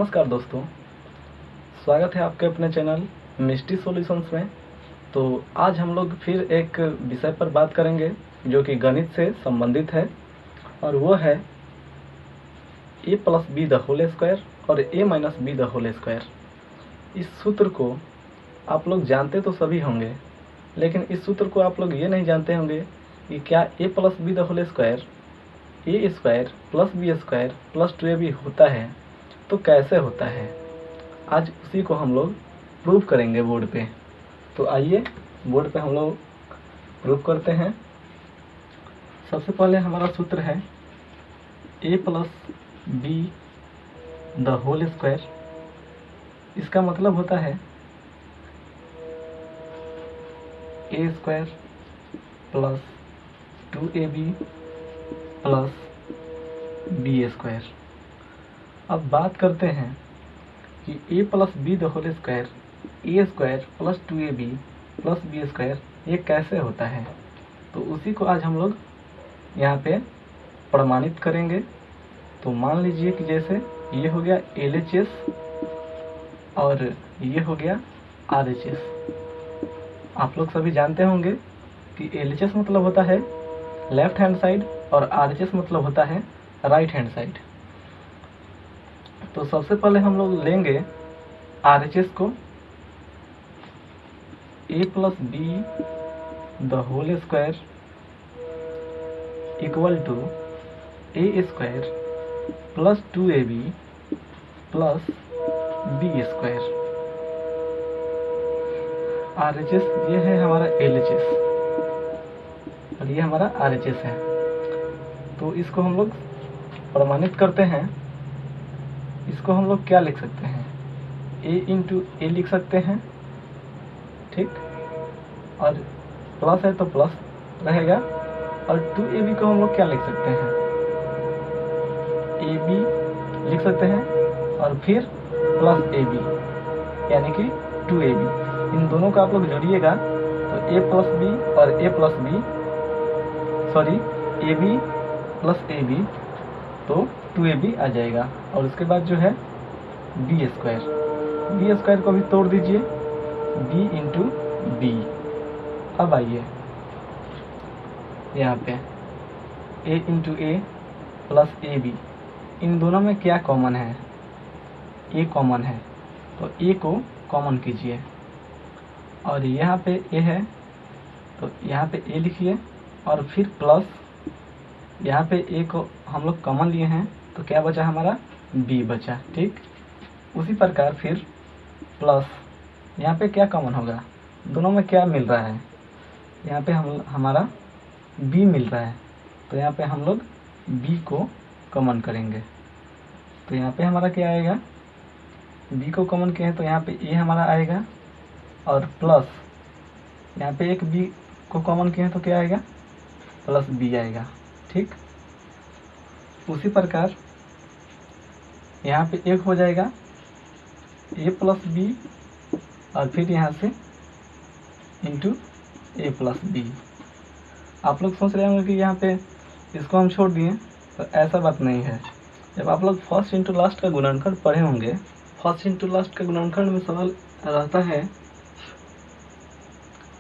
नमस्कार दोस्तों, स्वागत है आपके अपने चैनल मिस्ट्री सॉल्यूशंस में। तो आज हम लोग फिर एक विषय पर बात करेंगे जो कि गणित से संबंधित है, और वो है a plus B the whole square और a minus B the whole square. इस सूत्र को आप लोग जानते तो सभी होंगे, लेकिन इस सूत्र को आप लोग ये नहीं जानते होंगे कि क्या a plus B the whole square a square plus B square plus 2ab होता है तो कैसे होता है। आज उसी को हम लोग प्रूव करेंगे बोर्ड पे। तो आइए बोर्ड पे हम लोग प्रूव करते हैं। सबसे पहले हमारा सूत्र है a plus B the whole square. इसका मतलब होता है a square plus 2ab plus B square. अब बात करते हैं कि a plus B the whole square a square plus 2ab plus B square ये कैसे होता है। तो उसी को आज हम लोग यहाँ पे प्रमाणित करेंगे। तो मान लीजिए कि जैसे ये हो गया LHS और ये हो गया RHS। आप लोग सभी जानते होंगे कि LHS मतलब होता है लेफ्ट हैंड साइड और RHS मतलब होता है राइट हैंड साइड। तो सबसे पहले हम लोग लेंगे RHS को a plus B the whole square equal to a square plus 2ab plus B square. RHS ये है हमारा LHS और ये हमारा RHS है। तो इसको हम लोग प्रमाणित करते हैं। इसको हम लोग क्या लिख सकते हैं, a इंटू ए लिख सकते हैं, ठीक। और प्लस है तो प्लस रहेगा। और 2ab को हम लोग क्या लिख सकते हैं, ab लिख सकते हैं और फिर प्लस ab यानी कि 2ab। इन दोनों को आप लोग जोड़िएगा तो a प्लस बी और a plus B sorry ab plus ab तो 2ab आ जाएगा। और उसके बाद जो है बी स्क्वायर को भी तोड़ दीजिए, b इंटू बी। अब आइए यहाँ पे a into a plus a b, इन दोनों में क्या कॉमन है, a कॉमन है तो a को कॉमन कीजिए। और यहाँ पे a है तो यहाँ पे a लिखिए और फिर प्लस यहाँ पे a को हम लोग कॉमन लिए हैं तो क्या बचा हमारा b बचा, ठीक। उसी प्रकार फिर प्लस यहाँ पे क्या कॉमन होगा, दोनों में क्या मिल रहा है, यहाँ पे हमारा b मिल रहा है तो यहाँ पे हम लोग b को कॉमन करेंगे। तो यहाँ पे हमारा क्या आएगा, b को कॉमन किए हैं तो यहाँ पे a हमारा आएगा और प्लस यहाँ पे एक b को कॉमन किए हैं तो क्या आएगा प्लस b आएगा, ठीक। उसी प्रकार यहाँ पे एक हो जाएगा a प्लस बी और फिर यहाँ से इंटू a प्लस बी। आप लोग सोच रहे होंगे कि यहाँ पे इसको हम छोड़ दिए, तो ऐसा बात नहीं है। जब आप लोग फर्स्ट इंटू लास्ट का गुणनखंड पढ़े होंगे, फर्स्ट इंटू लास्ट का गुणनखंड में सवाल रहता है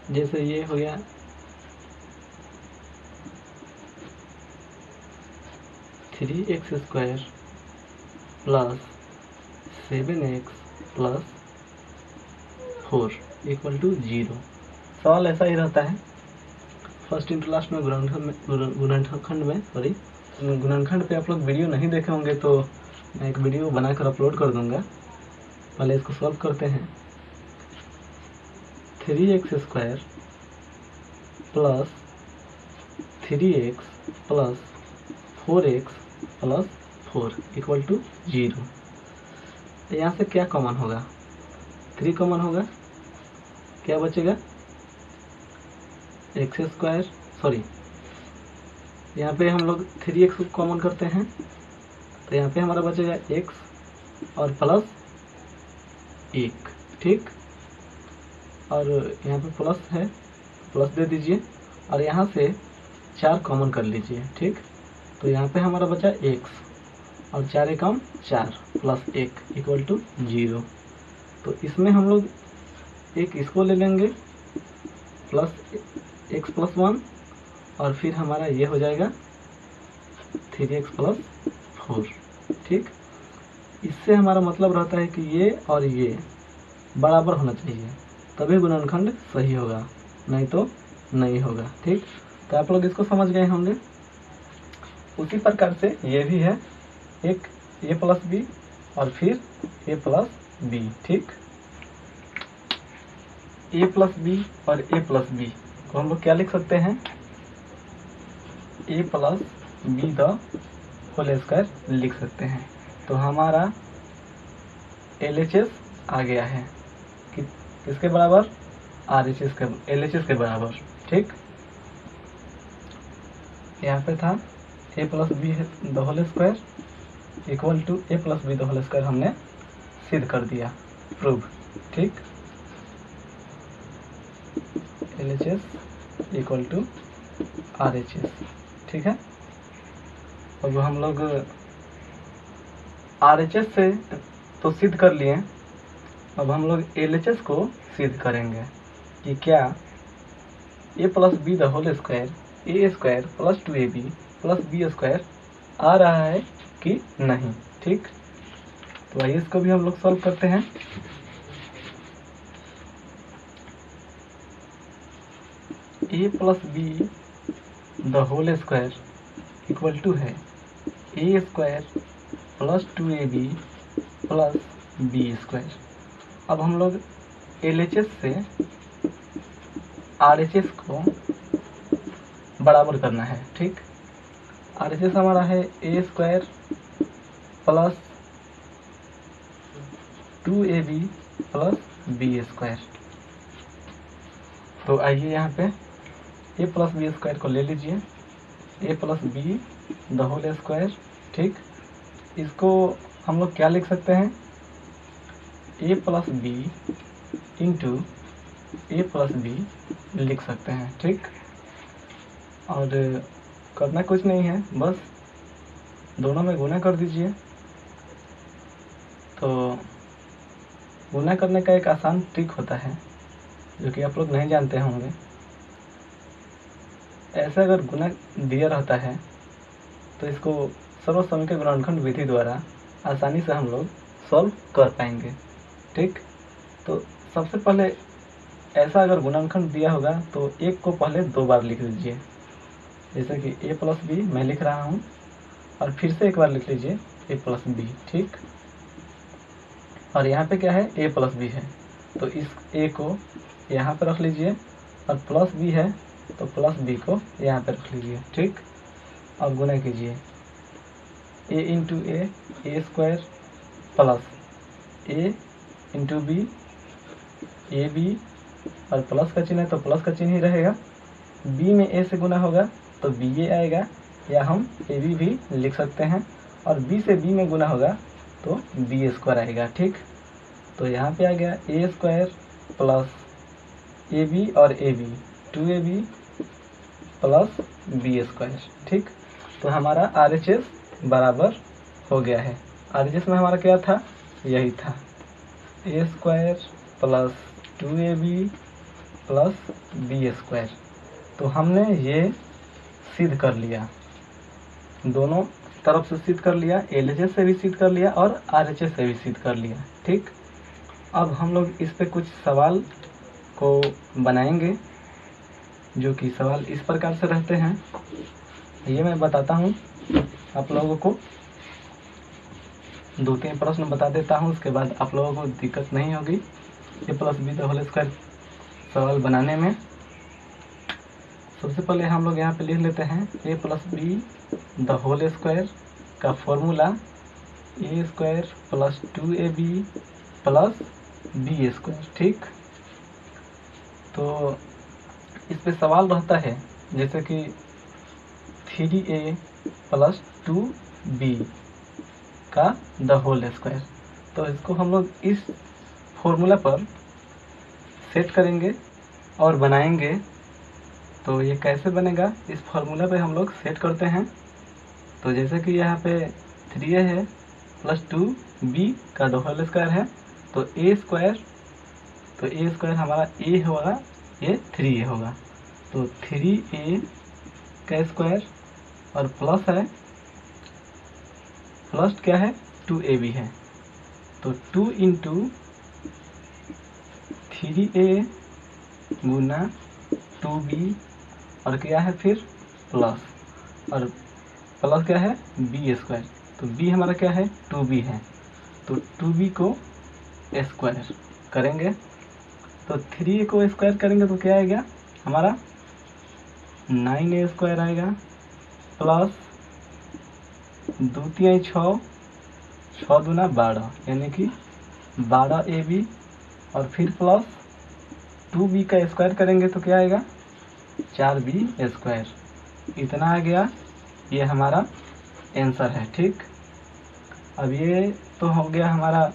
जैसे ये हो गया 3x square plus 7x plus 4 equal to 0। सवाल ऐसा ही रहता है फर्स्ट इंटू लास्ट में गुणनखंड में गुणनखंड पे आप लोग वीडियो नहीं देखे होंगे तो मैं एक वीडियो बनाकर अपलोड कर दूंगा। पहले इसको सॉल्व करते हैं। 3x square plus 3x plus 4x plus 4 equal to 0। यहाँ से क्या कॉमन होगा, 3 कॉमन होगा, क्या बचेगा एक्स स्क्वायर सॉरी यहाँ पे हम लोग 3x को कॉमन करते हैं तो यहाँ पे हमारा बचेगा x और प्लस 1, ठीक। और यहाँ पे प्लस है, प्लस दे दीजिए और यहाँ से 4 कॉमन कर लीजिए, ठीक। तो यहाँ पे हमारा बचा x और 4 एकम 4 प्लस 1 इक्वल टू 0। तो इसमें हम लोग एक इसको ले लेंगे प्लस x प्लस 1 और फिर हमारा ये हो जाएगा 3x प्लस 4। ठीक, इससे हमारा मतलब रहता है कि ये और ये बराबर होना चाहिए, तभी गुणनखंड सही होगा, नहीं तो नहीं होगा। ठीक, तो आप लोग इसको समझ गए होंगे। उसी प्रकार से ये भी है, एक a प्लस बी और फिर a प्लस बी। ठीक, a प्लस बी और a प्लस बी को हम लोग क्या लिख सकते हैं, a plus B the whole square लिख सकते हैं। तो हमारा LHS आ गया है कि किसके बराबर, RHS के, LHS के बराबर। ठीक, यहाँ पे था a plus B the whole square equal to a plus B the whole square, हमने सिद्ध कर दिया, प्रूव। ठीक, LHS इक्वल टू RHS। ठीक है, अब हम लोग RHS से तो सिद्ध कर लिए, अब हम लोग LHS को सिद्ध करेंगे कि क्या a plus B the whole square a square plus 2ab plus B square आ रहा है कि नहीं। ठीक, तो आइए इसको भी हम लोग सॉल्व करते हैं। a plus B the whole square equal to है a square plus 2ab plus B square. अब हम लोग LHS से RHS को बराबर करना है। ठीक, RHS हमारा है a square plus 2ab plus B square. तो आइए यहाँ पे a प्लस बी स्क्वायर को ले लीजिए, a plus B the whole square. ठीक, इसको हम लोग क्या लिख सकते हैं, a plus B into a plus B लिख सकते हैं। ठीक, और करना कुछ नहीं है, बस दोनों में गुना कर दीजिए। तो गुना करने का एक आसान ट्रिक होता है जो कि आप लोग नहीं जानते होंगे। ऐसे अगर गुना दिया रहता है तो इसको सर्वसम्मिक गुणनखंड विधि द्वारा आसानी से हम लोग सॉल्व कर पाएंगे। ठीक, तो सबसे पहले ऐसा अगर गुणनखंड दिया होगा तो एक को पहले 2 बार लिख लीजिए, जैसे कि a प्लस बी मैं लिख रहा हूँ, और फिर से एक बार लिख लीजिए a प्लस बी। ठीक, और यहाँ पे क्या है, a प्लस बी है, तो इस a को यहाँ पे रख लीजिए, और प्लस बी है तो प्लस बी को यहाँ पे रख लीजिए। ठीक, और गुना कीजिए a into A square plus a into B, A B, और प्लस का चिन्ह है तो प्लस का चिन्ह ही रहेगा। b में a से गुना होगा तो ba आएगा, या हम ab भी लिख सकते हैं, और b से b में गुना होगा तो b स्क्वायर आएगा। ठीक, तो यहाँ पे आ गया a स्क्वायर प्लस ab और ab 2ab plus b square. ठीक, तो हमारा RHS बराबर हो गया है। RHS में हमारा क्या था, यही था a square plus 2ab plus B square. तो हमने ये सिद्ध कर लिया, दोनों तरफ से सिद्ध कर लिया, LHS से भी सिद्ध कर लिया और RHS से भी सिद्ध कर लिया। ठीक, अब हम लोग इस पे कुछ सवाल को बनाएंगे, जो कि सवाल इस प्रकार से रहते हैं। ये मैं बताता हूँ आप लोगों को, 2-3 प्रश्न बता देता हूँ, उसके बाद आप लोगों को दिक्कत नहीं होगी a plus B the whole square सवाल बनाने में। सबसे पहले हम लोग यहाँ पे लिख लेते हैं a plus B the whole square का formula a square plus 2ab plus B square. ठीक, तो इस पे सवाल रहता है जैसे कि 3a प्लस 2b का द होल स्क्वायर। तो इसको हम लोग इस फॉर्मूला पर सेट करेंगे और बनाएंगे। तो ये कैसे बनेगा, इस फॉर्मूला पे हम लोग सेट करते हैं। तो जैसे कि यहाँ पे 3a है प्लस 2b का होल स्क्वायर है, तो a स्क्वायर हमारा a होगा, ये 3a होगा, तो 3a का स्क्वायर और प्लस है, प्लस क्या है 2ab है, तो 2 इंटू 3a गुना 2b और क्या है फिर प्लस, और प्लस क्या है b स्क्वायर, तो b हमारा क्या है 2b है, तो 2b को स्क्वायर करेंगे, तो 3a को स्क्वायर करेंगे तो क्या आएगा हमारा 9a स्क्वायर आएगा, प्लस 2 3 6, 6 दूना 12 यानी कि 12ab और फिर प्लस 2b का स्क्वायर करेंगे तो क्या आएगा 4b स्क्वायर। इतना आ गया, ये हमारा आंसर है। ठीक, अब ये तो हो गया हमारा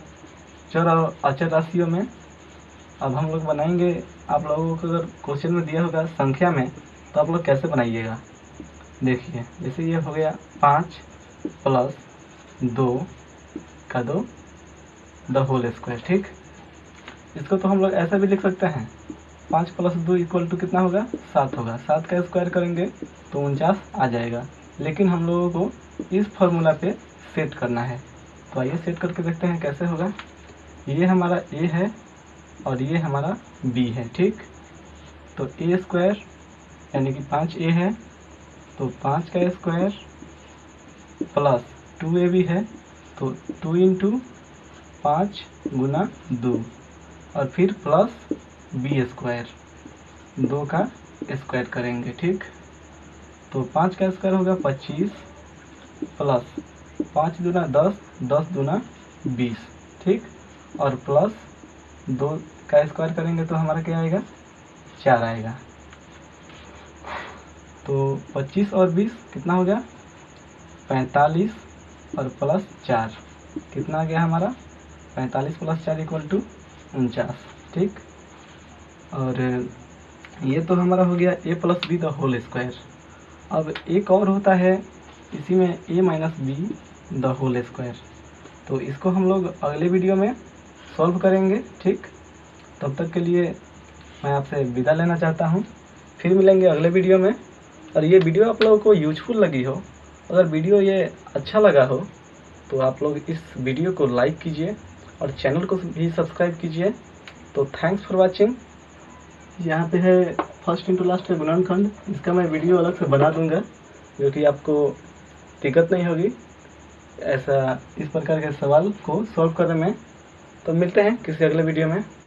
चर और अचर राशियों में। अब हम लोग बनाएंगे, आप लोगों को अगर क्वेश्चन में दिया होगा संख्या में तो आप लोग कैसे बनाइएगा। देखिए, जैसे ये हो गया 5 प्लस 2 का 2 द होल स्क्वायर। ठीक, इसको तो हम लोग ऐसा भी लिख सकते हैं, 5 प्लस 2 इक्वल टू कितना होगा 7 होगा, 7 का स्क्वायर करेंगे तो 49 आ जाएगा, लेकिन हम लोगों को इस फॉर्मूला पे सेट करना है। तो आइए सेट करके देखते हैं कैसे होगा। ये हमारा a है और ये हमारा b है। ठीक, तो a स्क्वायर यानी कि 5a है, तो 5 का स्क्वायर प्लस 2ab है, तो 2 इंटू 5 गुना 2 और फिर प्लस b स्क्वायर, 2 का स्क्वायर करेंगे। ठीक, तो 5 का स्क्वायर होगा 25 प्लस 5 दूना 10, 10 दूना 20। ठीक, और प्लस 2 का स्क्वायर करेंगे तो हमारा क्या आएगा 4 आएगा, तो 25 और 20 कितना हो गया 45 और प्लस 4 कितना आ गया हमारा 45 प्लस 4 इक्वल टू 49। ठीक, और ये तो हमारा हो गया a plus B the whole square. अब एक और होता है इसी में a minus B the whole square, तो इसको हम लोग अगले वीडियो में सॉल्व करेंगे। ठीक, तब तक के लिए मैं आपसे विदा लेना चाहता हूँ, फिर मिलेंगे अगले वीडियो में। और ये वीडियो आप लोगों को यूजफुल लगी हो, अगर वीडियो ये अच्छा लगा हो तो आप लोग इस वीडियो को लाइक कीजिए और चैनल को भी सब्सक्राइब कीजिए। तो थैंक्स फॉर वाचिंग। यहाँ पे है फर्स्ट इंटू लास्ट है गुणनखंड, इसका मैं वीडियो अलग से बना दूंगा जो कि आपको दिक्कत नहीं होगी ऐसा इस प्रकार के सवाल को सॉल्व करने में। तो मिलते हैं किसी अगले वीडियो में।